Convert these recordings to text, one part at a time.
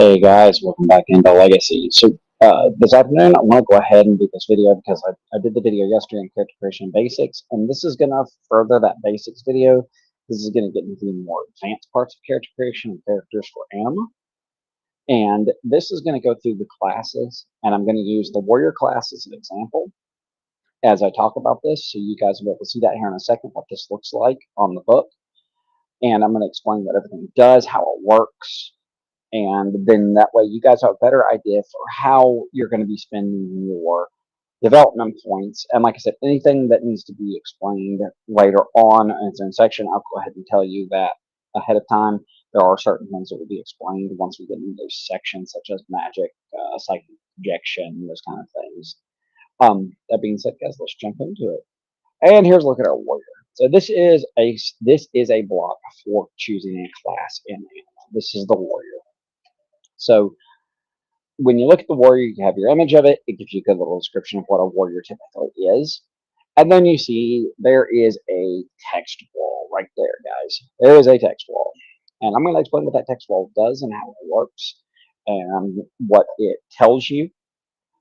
Hey guys, welcome back into Legacy. This afternoon I want to go ahead and do this video because I did the video yesterday on character creation basics, and this is going to further that basics video. This is going to get into the more advanced parts of character creation and characters for Anima. And this is going to go through the classes, and I'm going to use the warrior class as an example as I talk about this, so you guys will be able to see that here in a second, what this looks like on the book. And I'm going to explain what everything does, how it works, and then that way you guys have a better idea for how you're going to be spending your development points. And like I said, anything that needs to be explained later on in its own section, I'll go ahead and tell you that ahead of time. There are certain things that will be explained once we get into those sections, such as magic, psychic projection, those kind of things. That being said, guys, let's jump into it. And here's a look at our warrior. So this is a block for choosing a class in Anima. This is the warrior. So when you look at the warrior, you have your image of it. It gives you a good little description of what a warrior typically is. And then you see there is a text wall right there, guys. There is a text wall. And I'm going to explain what that text wall does and how it works and what it tells you,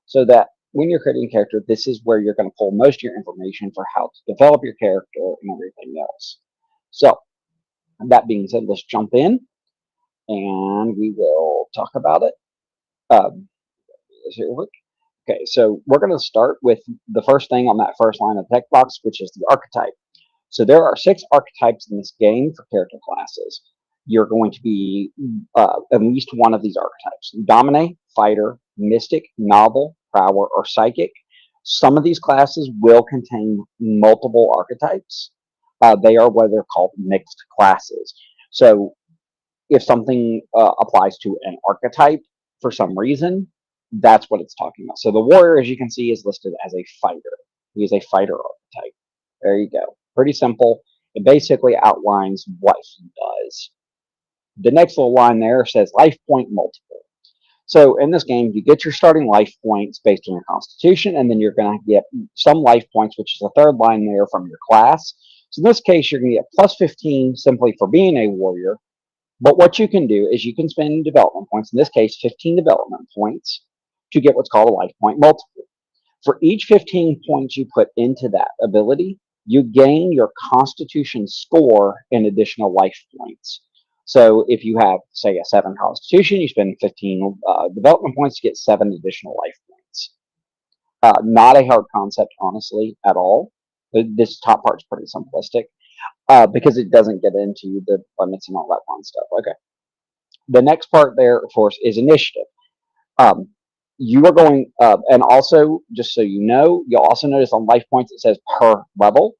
so that when you're creating a character, this is where you're going to pull most of your information for how to develop your character and everything else. So that being said, let's jump in and we will talk about it. Okay, so we're going to start with the first thing on that first line of the text box, which is the archetype. So there are 6 archetypes in this game for character classes. You're going to be at least one of these archetypes: Dominate, Fighter, Mystic, Novel, Prowler, or Psychic. Some of these classes will contain multiple archetypes. They are what they're called mixed classes. So if something applies to an archetype for some reason, that's what it's talking about. So the warrior, as you can see, is listed as a fighter. He is a fighter archetype. There you go. Pretty simple. It basically outlines what he does. The next little line there says life point multiple. So in this game, you get your starting life points based on your constitution, and then you're going to get some life points, which is the third line there, from your class. So in this case, you're going to get plus 15 simply for being a warrior. But what you can do is you can spend development points, in this case 15 development points, to get what's called a life point multiple. For each 15 points you put into that ability, you gain your constitution score in additional life points. So if you have, say, a 7 constitution, you spend 15 development points to get 7 additional life points. Not a hard concept, honestly, at all. This top part's pretty simplistic because it doesn't get into the limits and all that fun stuff. Okay. The next part there, of course, is initiative. You are going, and also, just so you know, you'll also notice on life points it says per level.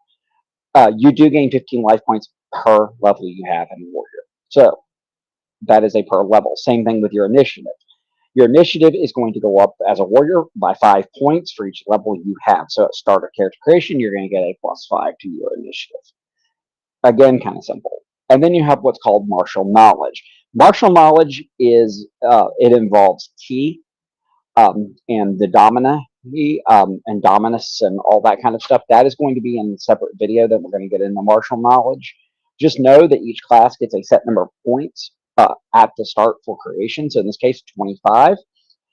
You do gain 15 life points per level you have in Warrior. So that is a per level. Same thing with your initiative. Your initiative is going to go up as a warrior by 5 points for each level you have. So at start of character creation, you're going to get a +5 to your initiative. Again, kind of simple. And then you have what's called martial knowledge. Martial knowledge is, it involves ki and the domina, and dominus and all that kind of stuff. That is going to be in a separate video that we're going to get into martial knowledge. Just know that each class gets a set number of points at the start for creation. So in this case, 25.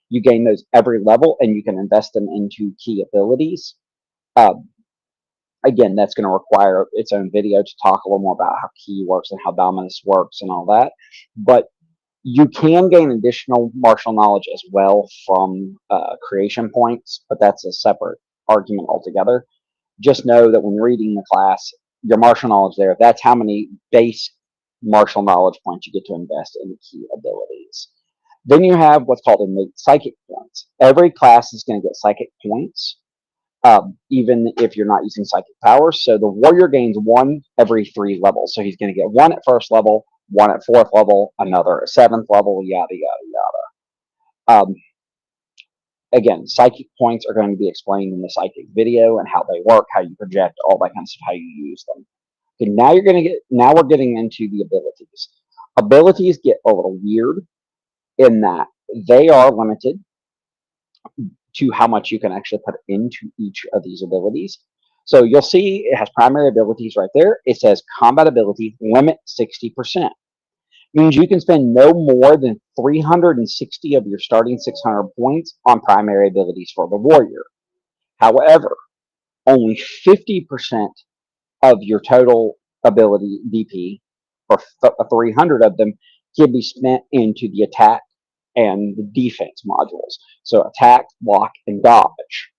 You gain those every level, and you can invest them into key abilities. Again, that's going to require its own video to talk a little more about how ki works and how dominus works and all that. But you can gain additional martial knowledge as well from creation points, but that's a separate argument altogether. Just know that when reading the class, your martial knowledge there, that's how many base martial knowledge points you get to invest in key abilities. Then you have what's called innate psychic points. Every class is going to get psychic points, even if you're not using psychic powers. So the warrior gains 1 every 3 levels. So he's going to get 1 at first level, 1 at 4th level, another at 7th level, yada, yada, yada. Again, psychic points are going to be explained in the psychic video and how they work, how you project, all that kind of stuff, how you use them. Okay, now we're getting into the abilities. Abilities get a little weird in that they are limited to how much you can actually put into each of these abilities. So you'll see it has primary abilities right there. It says combat ability limit 60%. means you can spend no more than 360 of your starting 600 points on primary abilities for the warrior. However, only 50% of your total ability DP, or 300 of them, can be spent into the attack and the defense modules. So attack, block, and dodge.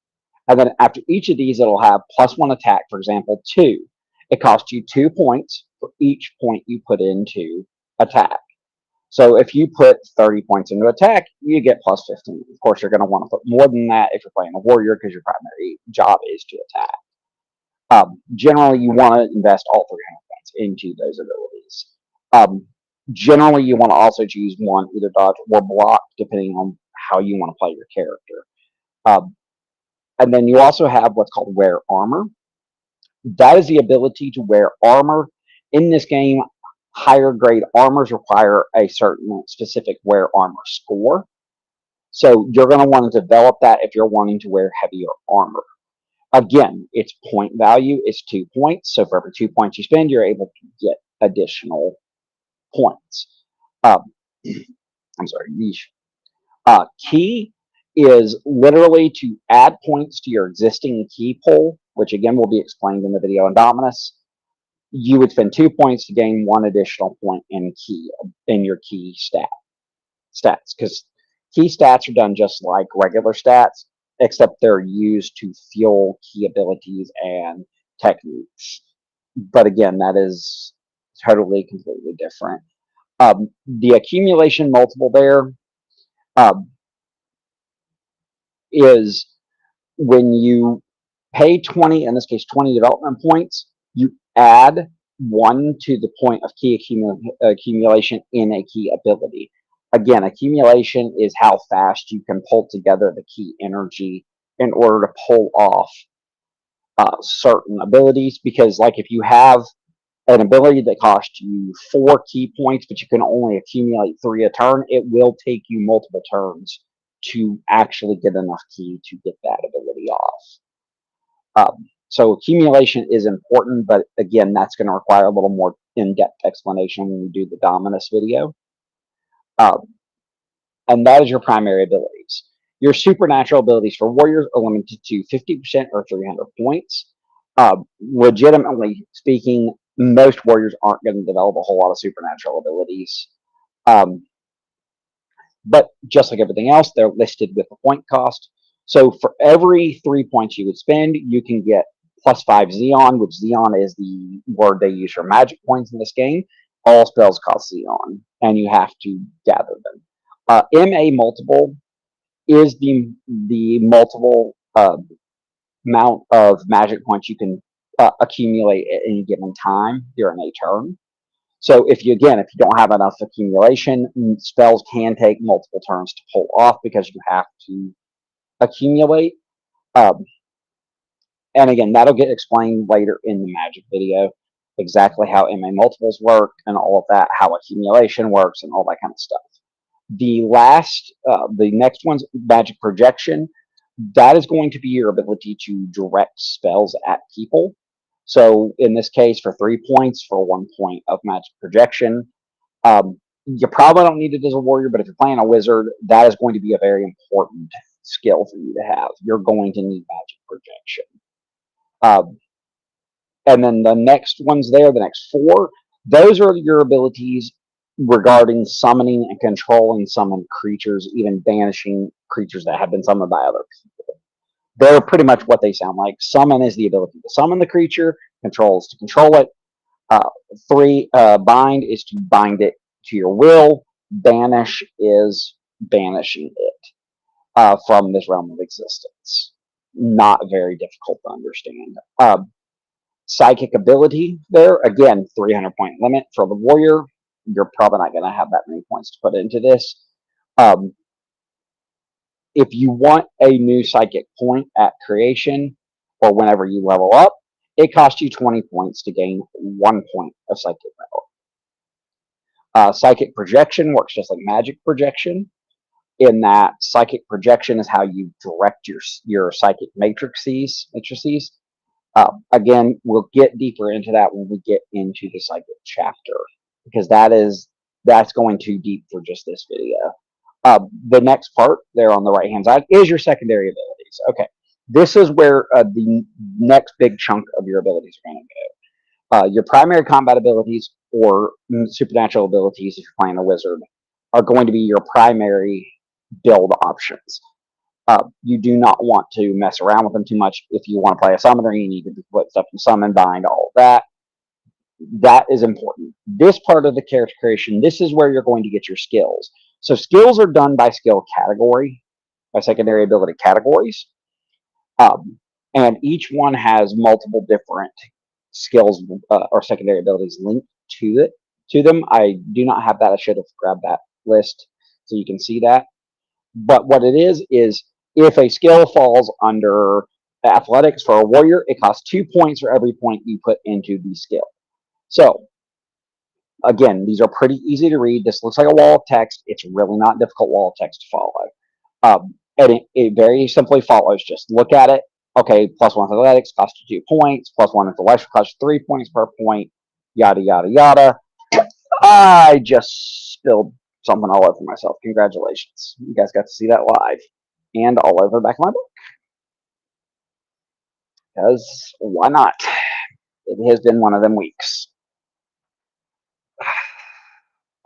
And then after each of these, it'll have +1 attack, for example, 2. It costs you 2 points for each point you put into attack. So if you put 30 points into attack, you get +15. Of course, you're going to want to put more than that if you're playing a warrior because your primary job is to attack. Generally, you want to invest all 300 points into those abilities. Generally, you want to also choose one, either dodge or block, depending on how you want to play your character. And then you also have what's called wear armor. That is the ability to wear armor. In this game, higher grade armors require a certain specific wear armor score. So you're going to want to develop that if you're wanting to wear heavier armor. Again, its point value is 2 points. So for every 2 points you spend, you're able to get additional points. I'm sorry, niche. Key is literally to add points to your existing key pool, which again will be explained in the video on Dominus. You would spend 2 points to gain 1 additional point in your key stats, because key stats are done just like regular stats, except they're used to fuel key abilities and techniques. But again, that is totally, completely different. The accumulation multiple there is when you pay 20, in this case 20 development points, you add 1 to the point of key accumulation in a key ability. Again, accumulation is how fast you can pull together the key energy in order to pull off certain abilities, because like if you have an ability that costs you 4 key points, but you can only accumulate 3 a turn, it will take you multiple turns to actually get enough key to get that ability off. So accumulation is important, but again, that's going to require a little more in-depth explanation when we do the Dominus video. And that is your primary abilities. Your supernatural abilities for warriors are limited to 50% or 300 points. Legitimately speaking, most warriors aren't going to develop a whole lot of supernatural abilities. But just like everything else, they're listed with a point cost. So for every 3 points you would spend, you can get +5 Xeon, which Xeon is the word they use for magic points in this game. All spells cost Xeon, and you have to gather them. MA multiple is the multiple amount of magic points you can accumulate at any given time during a turn. So if you don't have enough accumulation, spells can take multiple turns to pull off because you have to accumulate. And again, that'll get explained later in the magic video, exactly how MA multiples work and all of that, how accumulation works and all that kind of stuff. The next one's magic projection. That is going to be your ability to direct spells at people. So in this case, for 3 points for 1 point of magic projection, you probably don't need it as a warrior, but if you're playing a wizard, that is going to be a very important skill for you to have. You're going to need magic projection. And then the next ones there, the next 4, those are your abilities regarding summoning and controlling summoned creatures, even banishing creatures that have been summoned by other people. They're pretty much what they sound like. Summon is the ability to summon the creature, control is to control it. 3, bind is to bind it to your will. Banish is banishing it from this realm of existence. Not very difficult to understand. Psychic ability there, again, 300 point limit for the warrior. You're probably not going to have that many points to put into this. If you want a new psychic point at creation or whenever you level up, it costs you 20 points to gain 1 point of psychic power. Psychic projection works just like magic projection, in that psychic projection is how you direct your psychic matrices. Again, we'll get deeper into that when we get into the psychic chapter, because that is that's going too deep for just this video. The next part there on the right hand side is your secondary abilities. Okay, this is where the next big chunk of your abilities are going to go. Your primary combat abilities or supernatural abilities, if you're playing a wizard, are going to be your primary build options. You do not want to mess around with them too much. If you want to play a summoner, you need to put stuff in summon, bind, all of that. That is important. This part of the character creation, this is where you're going to get your skills. So skills are done by skill category, by secondary ability categories. And each one has multiple different skills or secondary abilities linked to them. I do not have that. I should have grabbed that list so you can see that. But what it is if a skill falls under athletics for a warrior, it costs 2 points for every point you put into the skill. So again, these are pretty easy to read. This looks like a wall of text. It's really not a difficult wall of text to follow. And it very simply follows. Just look at it. Okay, +1 athletics costs you 2 points. +1 intellectual costs 3 points per point. Yada, yada, yada. I just spilled something all over myself. Congratulations. You guys got to see that live and all over the back of my book. Because why not? It has been one of them weeks.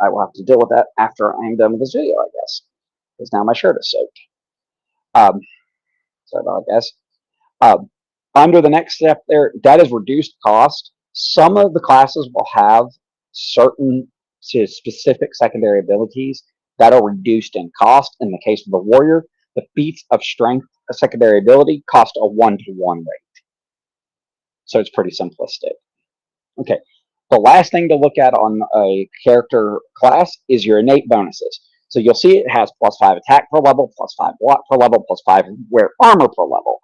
I will have to deal with that after I'm done with this video, I guess. Because now my shirt is soaked. Sorry about that, guys. Under the next step there, that is reduced cost. Some of the classes will have certain specific secondary abilities that are reduced in cost. In the case of the warrior, the feats of strength, a secondary ability, cost a 1-to-1 rate. So it's pretty simplistic. Okay, the last thing to look at on a character class is your innate bonuses. So you'll see it has +5 attack per level, +5 block per level, +5 wear armor per level.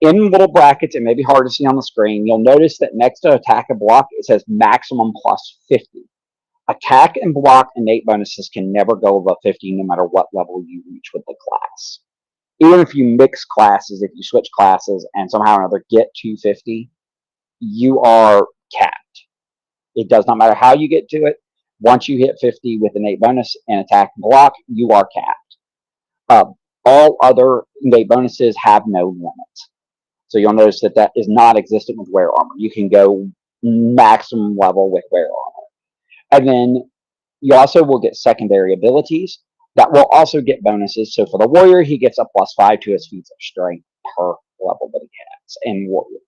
In little brackets, it may be hard to see on the screen, you'll notice that next to attack and block, it says maximum +50. Attack and block innate bonuses can never go above 50 no matter what level you reach with the class. Even if you mix classes, if you switch classes and somehow or another get to 50, you are capped. It does not matter how you get to it. Once you hit 50 with innate bonus and attack and block, you are capped. All other innate bonuses have no limit. So you'll notice that that is not existent with wear armor. You can go maximum level with wear armor. And then you also will get secondary abilities that will also get bonuses. So for the warrior, he gets a +5 to his feats of strength per level that he has in warrior.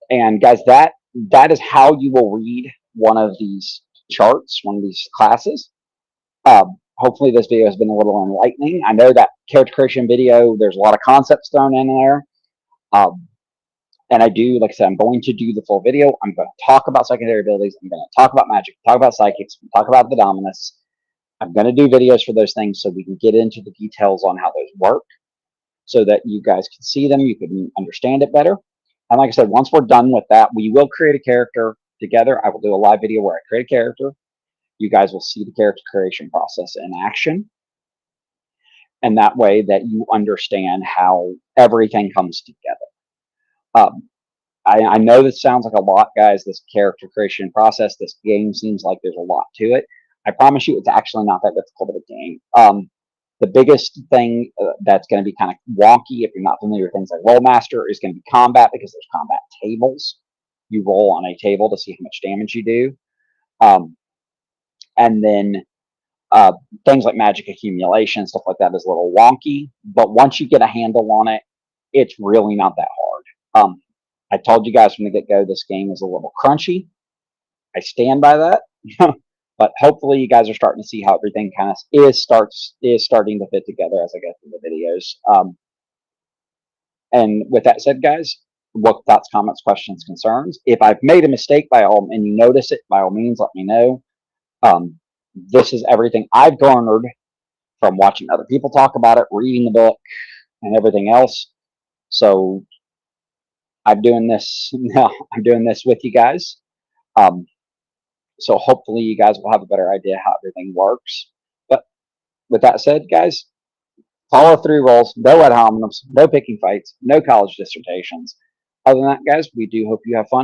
And guys, that is how you will read one of these charts, one of these classes. Hopefully this video has been a little enlightening. I know that character creation video, there's a lot of concepts thrown in there. And I do, like I said, I'm going to do the full video. I'm going to talk about secondary abilities. I'm going to talk about magic, talk about psychics, talk about the dominus. I'm going to do videos for those things so we can get into the details on how those work so that you guys can see them, you can understand it better. And like I said, once we're done with that, we will create a character together. I will do a live video where I create a character. You guys will see the character creation process in action. And that way that you understand how everything comes together. I know this sounds like a lot, guys, this character creation process. This game seems like there's a lot to it. I promise you it's actually not that difficult of a game. The biggest thing that's going to be kind of wonky, if you're not familiar with things like Rollmaster, is going to be combat, because there's combat tables. You roll on a table to see how much damage you do. And then things like magic accumulation, stuff like that is a little wonky. But once you get a handle on it, it's really not that hard. I told you guys from the get-go this game is a little crunchy. I stand by that. But hopefully you guys are starting to see how everything kind of is starting to fit together as I go through the videos. And with that said, guys, what thoughts, comments, questions, concerns? If I've made a mistake and you notice it, by all means, let me know. This is everything I've garnered from watching other people talk about it, reading the book, and everything else. So I'm doing this now. I'm doing this with you guys. So hopefully you guys will have a better idea how everything works. But with that said, guys, follow 3 rolls, no ad hominems, no picking fights, no college dissertations. Other than that, guys, we do hope you have fun.